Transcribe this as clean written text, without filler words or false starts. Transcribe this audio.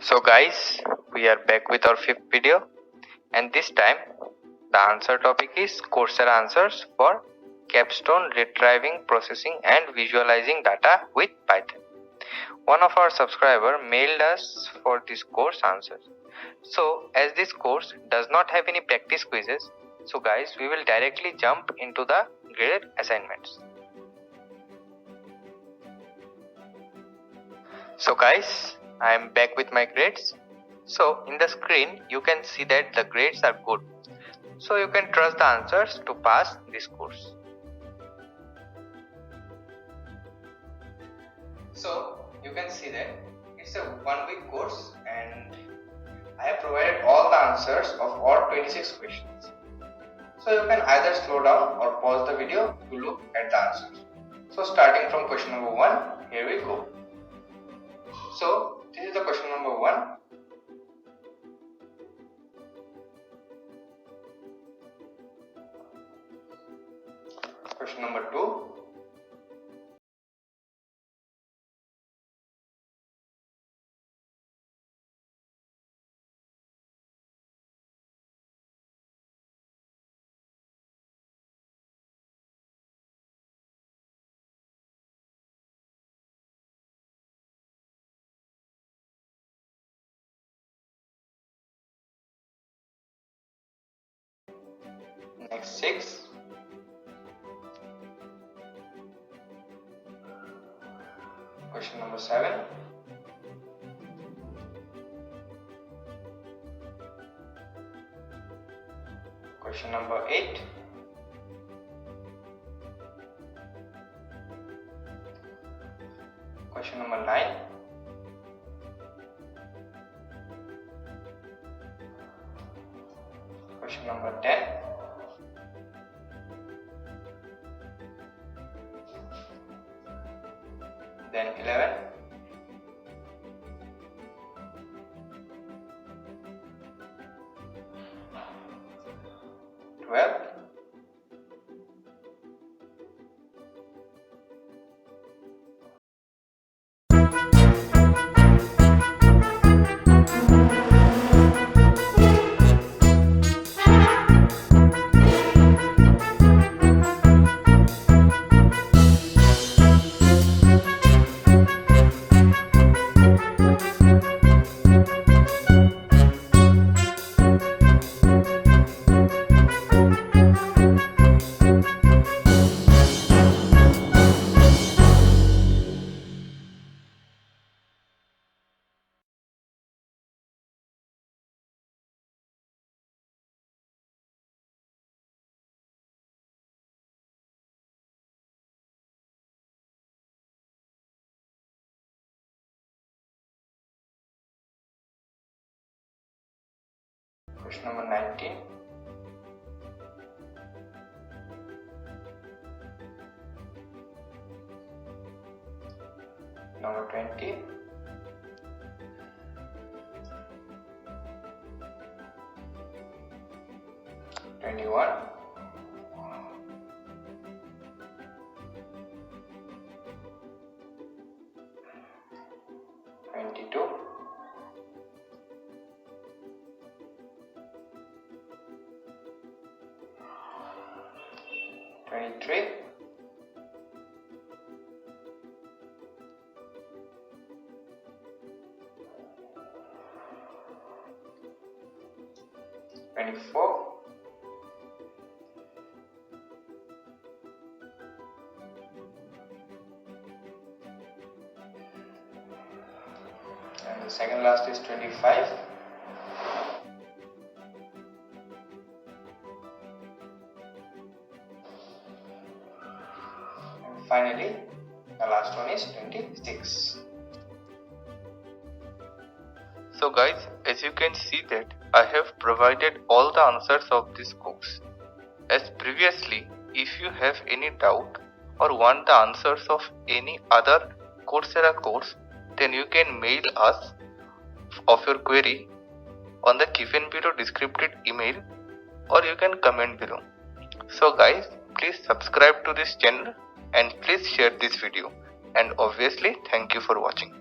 So guys, we are back with our fifth video, and this time the answer topic is Coursera Answers for capstone retrieving, processing and visualizing data with Python. One of our subscriber mailed us for this course answers. So as this course does not have any practice quizzes, so guys, we will directly jump into the graded assignments. So guys, I am back with my grades. So in the screen you can see that the grades are good. So you can trust the answers to pass this course. So you can see that it's a 1 week course and I have provided all the answers of all 26 questions. So you can either slow down or pause the video to look at the answers. So starting from question number 1, here we go. So this is the question number 1. Question number 2. Next 6. Question number 7. Question number 8. Question number 9. Question number 10. Then 11. 12. 19. Number 19. Number 20. Number 22. 23. 24. 25. And the second last is 25. And finally, the last one is 26. So guys, as you can see that I have provided all the answers of this course. As previously, if you have any doubt or want the answers of any other Coursera course, then you can mail us of your query on the given below descriptive email, or you can comment below. So guys, please subscribe to this channel and please share this video, and obviously thank you for watching.